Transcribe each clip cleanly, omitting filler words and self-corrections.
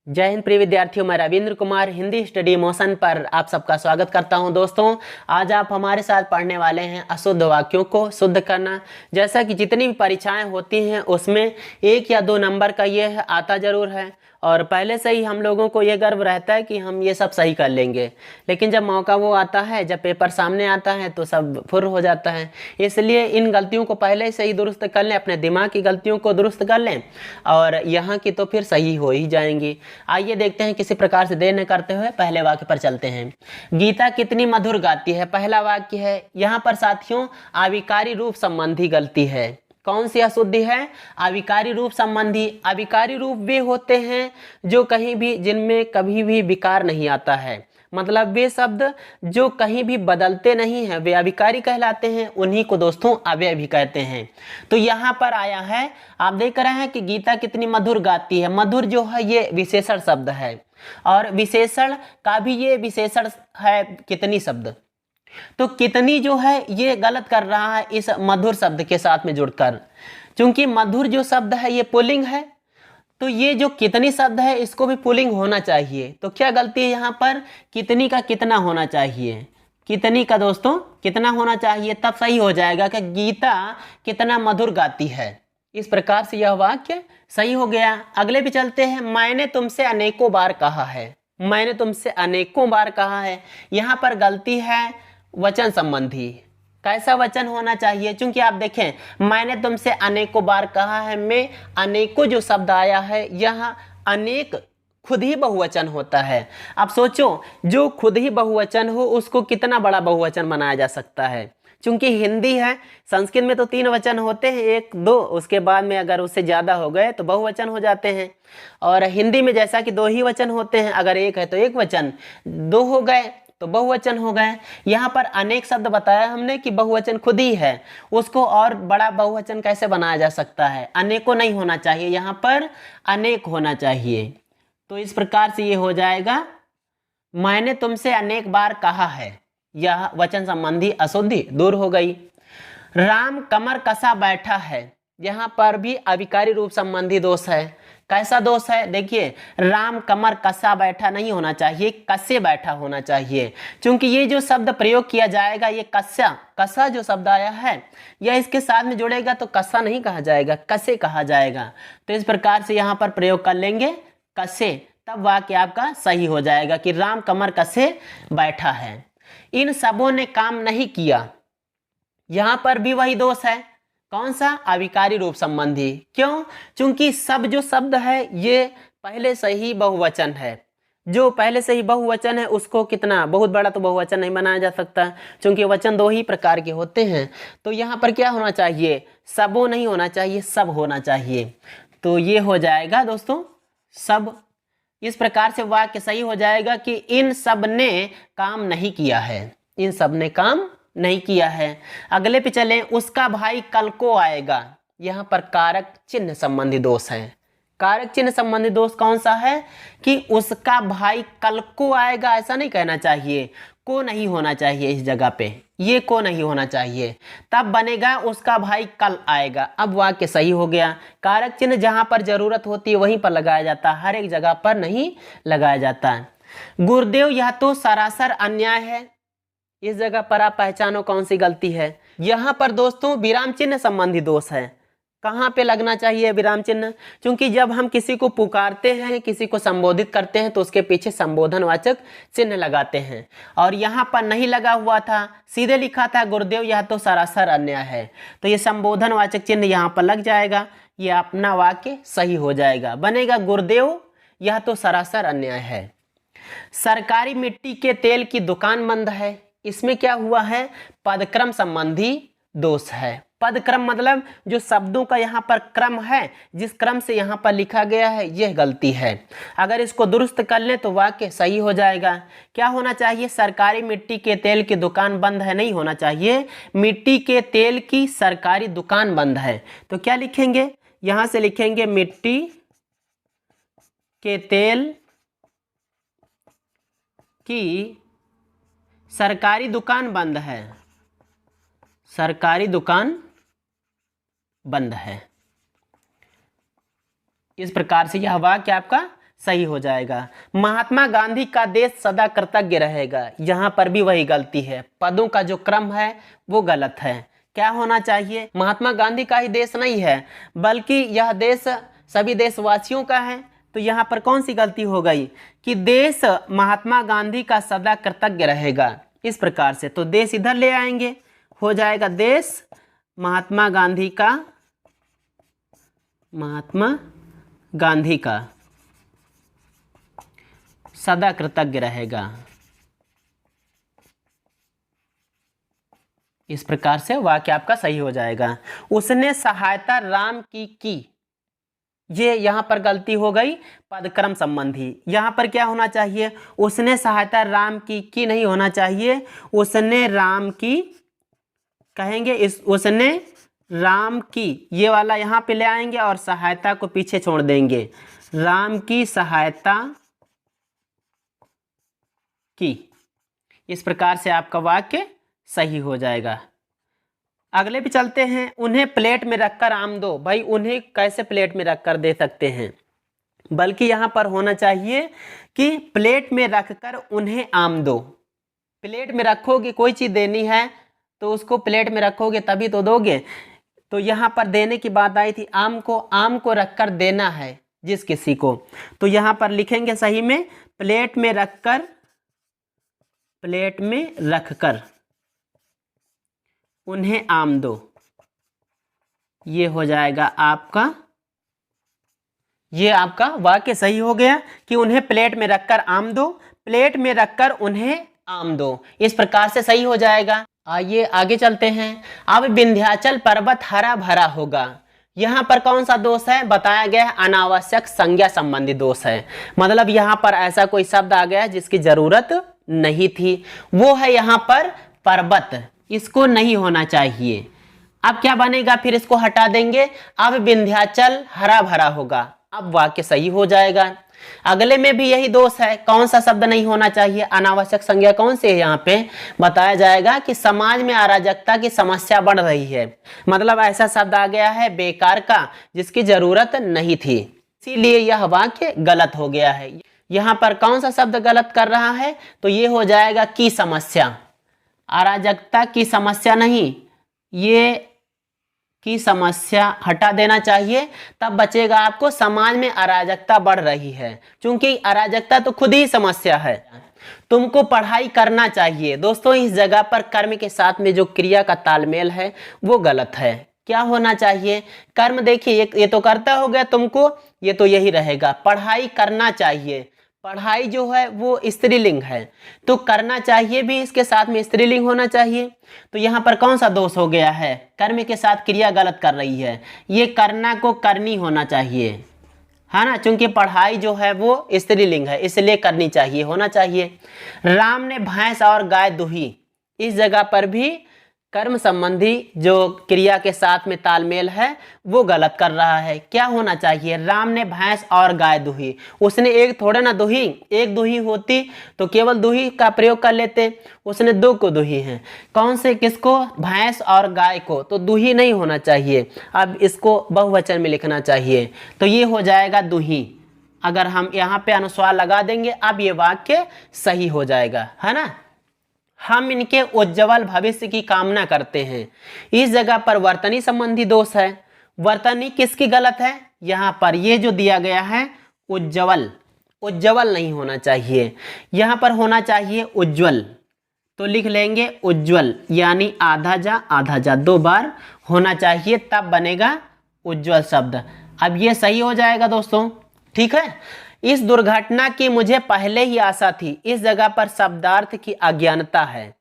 जय हिंद प्रिय विद्यार्थियों, मैं रविंद्र कुमार हिंदी स्टडी इमोशन पर आप सबका स्वागत करता हूं। दोस्तों, आज आप हमारे साथ पढ़ने वाले हैं अशुद्ध वाक्यों को शुद्ध करना। जैसा कि जितनी भी परीक्षाएं होती हैं उसमें 1 या 2 नंबर का ये आता ज़रूर है और पहले से ही हम लोगों को ये गर्व रहता है कि हम ये सब सही कर लेंगे। लेकिन जब मौका वो आता है, जब पेपर सामने आता है तो सब फुर हो जाता है। इसलिए इन गलतियों को पहले से ही दुरुस्त कर लें, अपने दिमाग की गलतियों को दुरुस्त कर लें और यहाँ की तो फिर सही हो ही जाएंगी। आइए देखते हैं किसी प्रकार से देर न करते हुए पहले वाक्य पर चलते हैं। गीता कितनी मधुर गाती है, पहला वाक्य है। यहाँ पर साथियों आविकारी रूप संबंधी गलती है। कौन सी अशुद्धि है? आविकारी रूप संबंधी। आविकारी रूप वे होते हैं जो कहीं भी, जिनमें कभी भी विकार नहीं आता है, मतलब वे शब्द जो कहीं भी बदलते नहीं हैं, वे अविकारी कहलाते हैं। उन्हीं को दोस्तों अव्यय भी कहते हैं। तो यहाँ पर आया है, आप देख रहे हैं कि गीता कितनी मधुर गाती है। मधुर जो है ये विशेषण शब्द है और विशेषण का भी ये विशेषण है कितनी शब्द। तो कितनी जो है ये गलत कर रहा है इस मधुर शब्द के साथ में जुड़कर, क्योंकि मधुर जो शब्द है ये पुल्लिंग है। तो ये जो कितनी शब्द है इसको भी पुल्लिंग होना चाहिए। तो क्या गलती है यहाँ पर? कितनी का कितना होना चाहिए। कितनी का दोस्तों कितना होना चाहिए, तब सही हो जाएगा कि गीता कितना मधुर गाती है। इस प्रकार से यह वाक्य सही हो गया। अगले पे चलते हैं। मैंने तुमसे अनेकों बार कहा है। मैंने तुमसे अनेकों बार कहा है। यहाँ पर गलती है वचन संबंधी। कैसा वचन होना चाहिए? क्योंकि आप देखें, मैंने तुमसे अनेकों बार कहा है में अनेकों जो शब्द आया है, यहाँ अनेक खुद ही बहुवचन होता है। अब सोचो, जो खुद ही बहुवचन हो उसको कितना बड़ा बहुवचन बनाया जा सकता है। क्योंकि हिंदी है, संस्कृत में तो 3 वचन होते हैं, 1 2, उसके बाद में अगर उससे ज़्यादा हो गए तो बहुवचन हो जाते हैं। और हिंदी में जैसा कि 2 ही वचन होते हैं, अगर 1 है तो 1 वचन, 2 हो गए तो बहुवचन हो गए। यहाँ पर अनेक शब्द बताया हमने कि बहुवचन खुद ही है, उसको और बड़ा बहुवचन कैसे बनाया जा सकता है? अनेकों नहीं होना चाहिए, यहाँ पर अनेक होना चाहिए। तो इस प्रकार से ये हो जाएगा, मैंने तुमसे अनेक बार कहा है। यह वचन संबंधी अशुद्धि दूर हो गई। राम कमर कसा बैठा है, यहाँ पर भी अविकारी रूप संबंधी दोष है। कैसा दोष है? देखिए, राम कमर कसा बैठा नहीं होना चाहिए, कसे बैठा होना चाहिए। क्योंकि ये जो शब्द प्रयोग किया जाएगा, ये कसा कसा जो शब्द आया है, यह इसके साथ में जुड़ेगा तो कसा नहीं कहा जाएगा, कसे कहा जाएगा। तो इस प्रकार से यहाँ पर प्रयोग कर लेंगे कसे, तब वाक्य आपका सही हो जाएगा कि राम कमर कसे बैठा है। इन सबों ने काम नहीं किया, यहाँ पर भी वही दोष है। कौन सा? अविकारी रूप संबंधी। क्यों? क्योंकि सब जो शब्द है ये पहले से ही बहुवचन है। जो पहले से ही बहुवचन है उसको कितना, बहुत बड़ा तो बहुवचन नहीं बनाया जा सकता, क्योंकि वचन 2 ही प्रकार के होते हैं। तो यहाँ पर क्या होना चाहिए? सबों नहीं होना चाहिए, सब होना चाहिए। तो ये हो जाएगा दोस्तों सब। इस प्रकार से वाक्य सही हो जाएगा कि इन सब ने काम नहीं किया है। इन सब ने काम नहीं किया है। अगले पे चलें। उसका भाई कल को आएगा, यहाँ पर कारक चिन्ह संबंधी दोष है। कारक चिन्ह संबंधी दोष कौन सा है? कि उसका भाई कल को आएगा, ऐसा नहीं कहना चाहिए, को नहीं होना चाहिए इस जगह पे, ये को नहीं होना चाहिए, तब बनेगा उसका भाई कल आएगा। अब वाक्य सही हो गया। कारक चिन्ह जहाँ पर जरूरत होती है वहीं पर लगाया जाता है, हर एक जगह पर नहीं लगाया जाता। गुरुदेव, यह तो सरासर अन्याय है। इस जगह पर आप पहचानो कौन सी गलती है। यहाँ पर दोस्तों विराम चिन्ह संबंधी दोष है। कहाँ पे लगना चाहिए विराम चिन्ह? क्योंकि जब हम किसी को पुकारते हैं, किसी को संबोधित करते हैं तो उसके पीछे संबोधनवाचक चिन्ह लगाते हैं, और यहाँ पर नहीं लगा हुआ था, सीधे लिखा था गुरुदेव यह तो सरासर अन्याय है। तो ये संबोधनवाचक चिन्ह यहाँ पर लग जाएगा, ये अपना वाक्य सही हो जाएगा, बनेगा गुरुदेव यह तो सरासर अन्याय है। सरकारी मिट्टी के तेल की दुकान बंद है, इसमें क्या हुआ है? पदक्रम संबंधी दोष है। पदक्रम मतलब जो शब्दों का यहाँ पर क्रम है, जिस क्रम से यहाँ पर लिखा गया है, यह गलती है। अगर इसको दुरुस्त कर लें तो वाक्य सही हो जाएगा। क्या होना चाहिए? सरकारी मिट्टी के तेल की दुकान बंद है नहीं होना चाहिए, मिट्टी के तेल की सरकारी दुकान बंद है। तो क्या लिखेंगे? यहाँ से लिखेंगे मिट्टी के तेल की सरकारी दुकान बंद है, सरकारी दुकान बंद है। इस प्रकार से यह वाक्य आपका सही हो जाएगा। महात्मा गांधी का देश सदा कृतज्ञ रहेगा, यहाँ पर भी वही गलती है, पदों का जो क्रम है वो गलत है। क्या होना चाहिए? महात्मा गांधी का ही देश नहीं है बल्कि यह देश सभी देशवासियों का है। तो यहाँ पर कौन सी गलती हो गई कि देश महात्मा गांधी का सदा कृतज्ञ रहेगा, इस प्रकार से। तो देश इधर ले आएंगे, हो जाएगा देश महात्मा गांधी का, महात्मा गांधी का सदा कृतज्ञ रहेगा। इस प्रकार से वाक्य आपका सही हो जाएगा। उसने सहायता राम की, ये यहां पर गलती हो गई पदक्रम संबंधी। यहां पर क्या होना चाहिए? उसने सहायता राम की नहीं होना चाहिए, उसने राम की कहेंगे, इस उसने राम की, ये वाला यहां पे ले आएंगे और सहायता को पीछे छोड़ देंगे। राम की सहायता की, इस प्रकार से आपका वाक्य सही हो जाएगा। अगले पे चलते हैं। उन्हें प्लेट में रखकर आम दो। भाई उन्हें कैसे प्लेट में रखकर दे सकते हैं? बल्कि यहाँ पर होना चाहिए कि प्लेट में रखकर उन्हें आम दो। प्लेट में रखोगे, कोई चीज़ देनी है तो उसको प्लेट में रखोगे तभी तो दोगे। तो यहाँ पर देने की बात आई थी, आम को रखकर देना है जिस किसी को। तो यहाँ पर लिखेंगे सही में प्लेट में रखकर, प्लेट में रखकर उन्हें आम दो, ये हो जाएगा आपका, ये आपका वाक्य सही हो गया कि उन्हें प्लेट में रखकर आम दो, प्लेट में रखकर उन्हें आम दो, इस प्रकार से सही हो जाएगा। आइए आगे चलते हैं। अब विंध्याचल पर्वत हरा भरा होगा, यहाँ पर कौन सा दोष है? बताया गया है अनावश्यक संज्ञा संबंधी दोष है। मतलब यहाँ पर ऐसा कोई शब्द आ गया जिसकी जरूरत नहीं थी, वो है यहाँ पर पर्वत, इसको नहीं होना चाहिए। अब क्या बनेगा? फिर इसको हटा देंगे, अब विंध्याचल हरा भरा होगा, अब वाक्य सही हो जाएगा। अगले में भी यही दोष है, कौन सा शब्द नहीं होना चाहिए? अनावश्यक संज्ञा कौन सी है? यहाँ पे बताया जाएगा कि समाज में अराजकता की समस्या बढ़ रही है। मतलब ऐसा शब्द आ गया है बेकार का, जिसकी जरूरत नहीं थी, इसीलिए यह वाक्य गलत हो गया है। यहाँ पर कौन सा शब्द गलत कर रहा है? तो ये हो जाएगा की समस्या, अराजकता की समस्या नहीं, ये की समस्या हटा देना चाहिए, तब बचेगा आपको समाज में अराजकता बढ़ रही है। क्योंकि अराजकता तो खुद ही समस्या है। तुमको पढ़ाई करना चाहिए। दोस्तों इस जगह पर कर्म के साथ में जो क्रिया का तालमेल है वो गलत है। क्या होना चाहिए? कर्म देखिए, ये तो करता हो गया तुमको, ये तो यही रहेगा, पढ़ाई करना चाहिए। पढ़ाई जो है वो स्त्रीलिंग है, तो करना चाहिए भी इसके साथ में स्त्रीलिंग होना चाहिए। तो यहाँ पर कौन सा दोष हो गया है? कर्म के साथ क्रिया गलत कर रही है, ये करना को करनी होना चाहिए, है ना, क्योंकि पढ़ाई जो है वो स्त्रीलिंग है, इसलिए करनी चाहिए होना चाहिए। राम ने भैंस और गाय दुही, इस जगह पर भी कर्म संबंधी जो क्रिया के साथ में तालमेल है वो गलत कर रहा है। क्या होना चाहिए? राम ने भैंस और गाय दुही, उसने एक थोड़ा ना दुही, एक दुही होती तो केवल दुही का प्रयोग कर लेते, उसने दो को दुही है। कौन से, किसको? भैंस और गाय को, तो दुही नहीं होना चाहिए, अब इसको बहुवचन में लिखना चाहिए, तो ये हो जाएगा दुही। अगर हम यहाँ पे अनुस्वार लगा देंगे अब ये वाक्य सही हो जाएगा, है ना। हम इनके उज्जवल भविष्य की कामना करते हैं, इस जगह पर वर्तनी संबंधी दोष है। वर्तनी किसकी गलत है? यहाँ पर ये जो दिया गया है उज्जवल, उज्जवल नहीं होना चाहिए, यहाँ पर होना चाहिए उज्जवल। तो लिख लेंगे उज्जवल, यानी आधा जा 2 बार होना चाहिए, तब बनेगा उज्जवल शब्द। अब ये सही हो जाएगा दोस्तों, ठीक है। इस दुर्घटना की मुझे पहले ही आशा थी, इस जगह पर शब्दार्थ की अज्ञानता है,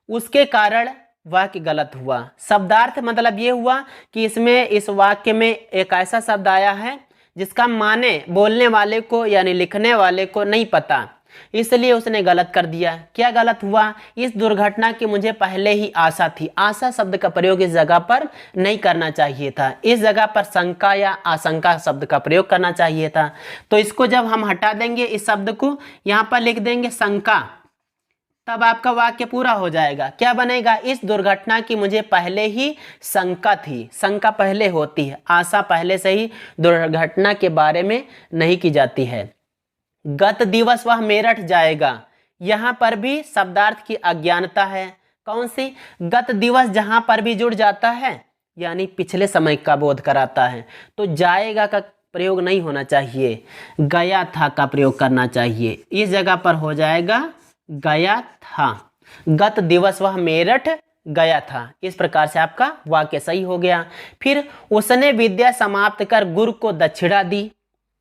उसके कारण वाक्य गलत हुआ। शब्दार्थ मतलब ये हुआ कि इसमें, इस वाक्य में एक ऐसा शब्द आया है जिसका माने बोलने वाले को यानी लिखने वाले को नहीं पता, इसलिए उसने गलत कर दिया। क्या गलत हुआ? इस दुर्घटना की मुझे पहले ही आशा थी। आशा शब्द का प्रयोग इस जगह पर नहीं करना चाहिए था, इस जगह पर शंका या आशंका शब्द का प्रयोग करना चाहिए था। तो इसको जब हम हटा देंगे, इस शब्द को यहाँ पर लिख देंगे शंका, तब आपका वाक्य पूरा हो जाएगा। क्या बनेगा? इस दुर्घटना की मुझे पहले ही शंका थी। शंका पहले होती है, आशा पहले से ही दुर्घटना के बारे में नहीं की जाती है। गत दिवस वह मेरठ जाएगा। यहाँ पर भी शब्दार्थ की अज्ञानता है। कौन सी? गत दिवस जहां पर भी जुड़ जाता है यानी पिछले समय का बोध कराता है, तो जाएगा का प्रयोग नहीं होना चाहिए, गया था का प्रयोग करना चाहिए। इस जगह पर हो जाएगा गया था। गत दिवस वह मेरठ गया था। इस प्रकार से आपका वाक्य सही हो गया। फिर उसने विद्या समाप्त कर गुरु को दक्षिणा दी।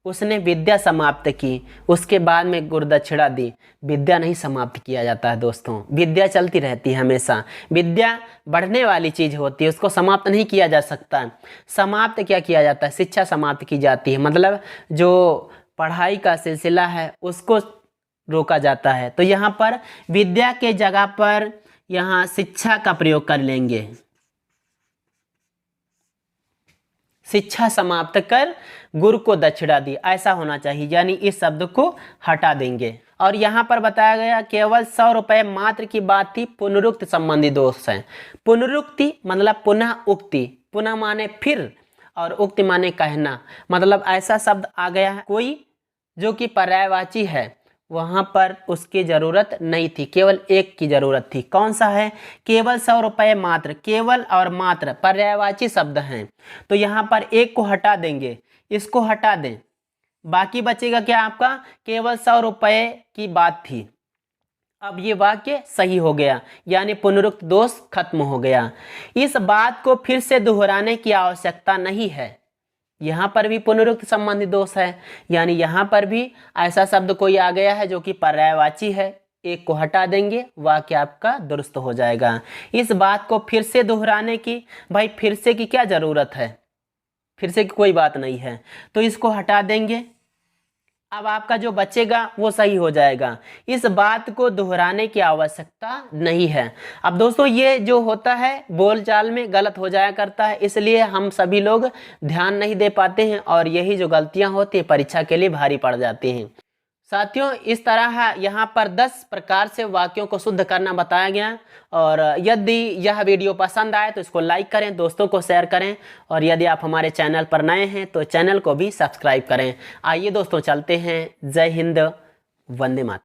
उसने विद्या समाप्त की, उसके बाद में गुरु दक्षिणा दी। विद्या नहीं समाप्त किया जाता है दोस्तों, विद्या चलती रहती है हमेशा। विद्या बढ़ने वाली चीज होती है, उसको समाप्त नहीं किया जा सकता। समाप्त क्या किया जाता है? शिक्षा समाप्त की जाती है, मतलब जो पढ़ाई का सिलसिला है उसको रोका जाता है। तो यहाँ पर विद्या के जगह पर यहाँ शिक्षा का प्रयोग कर लेंगे। शिक्षा समाप्त कर गुरु को दक्षिणा दी, ऐसा होना चाहिए, यानी इस शब्द को हटा देंगे। और यहाँ पर बताया गया केवल 100 रुपये मात्र की बात थी, पुनरुक्त संबंधी दोष है। पुनरुक्ति मतलब पुनः उक्ति, पुनः माने फिर और उक्ति माने कहना, मतलब ऐसा शब्द आ गया है कोई जो कि पर्यायवाची है, वहां पर उसकी जरूरत नहीं थी, केवल एक की जरूरत थी। कौन सा है? केवल 100 रुपये मात्र। केवल और मात्र पर्यायवाची शब्द हैं, तो यहाँ पर एक को हटा देंगे, इसको हटा दें, बाकी बचेगा क्या आपका? केवल 100 रुपये की बात थी। अब ये वाक्य सही हो गया, यानी पुनरुक्त दोष खत्म हो गया। इस बात को फिर से दोहराने की आवश्यकता नहीं है। यहाँ पर भी पुनरुक्त संबंधी दोष है, यानी यहाँ पर भी ऐसा शब्द कोई आ गया है जो कि पर्यायवाची है, एक को हटा देंगे, वाक्य आपका दुरुस्त हो जाएगा। इस बात को फिर से दोहराने की, भाई फिर से की क्या जरूरत है? फिर से की कोई बात नहीं है, तो इसको हटा देंगे। अब आपका जो बचेगा वो सही हो जाएगा। इस बात को दोहराने की आवश्यकता नहीं है। अब दोस्तों ये जो होता है बोलचाल में गलत हो जाया करता है, इसलिए हम सभी लोग ध्यान नहीं दे पाते हैं और यही जो गलतियां होती हैं परीक्षा के लिए भारी पड़ जाती हैं। साथियों इस तरह यहाँ पर 10 प्रकार से वाक्यों को शुद्ध करना बताया गया। और यदि यह वीडियो पसंद आए तो इसको लाइक करें, दोस्तों को शेयर करें, और यदि आप हमारे चैनल पर नए हैं तो चैनल को भी सब्सक्राइब करें। आइए दोस्तों चलते हैं। जय हिंद, वंदे मातरम।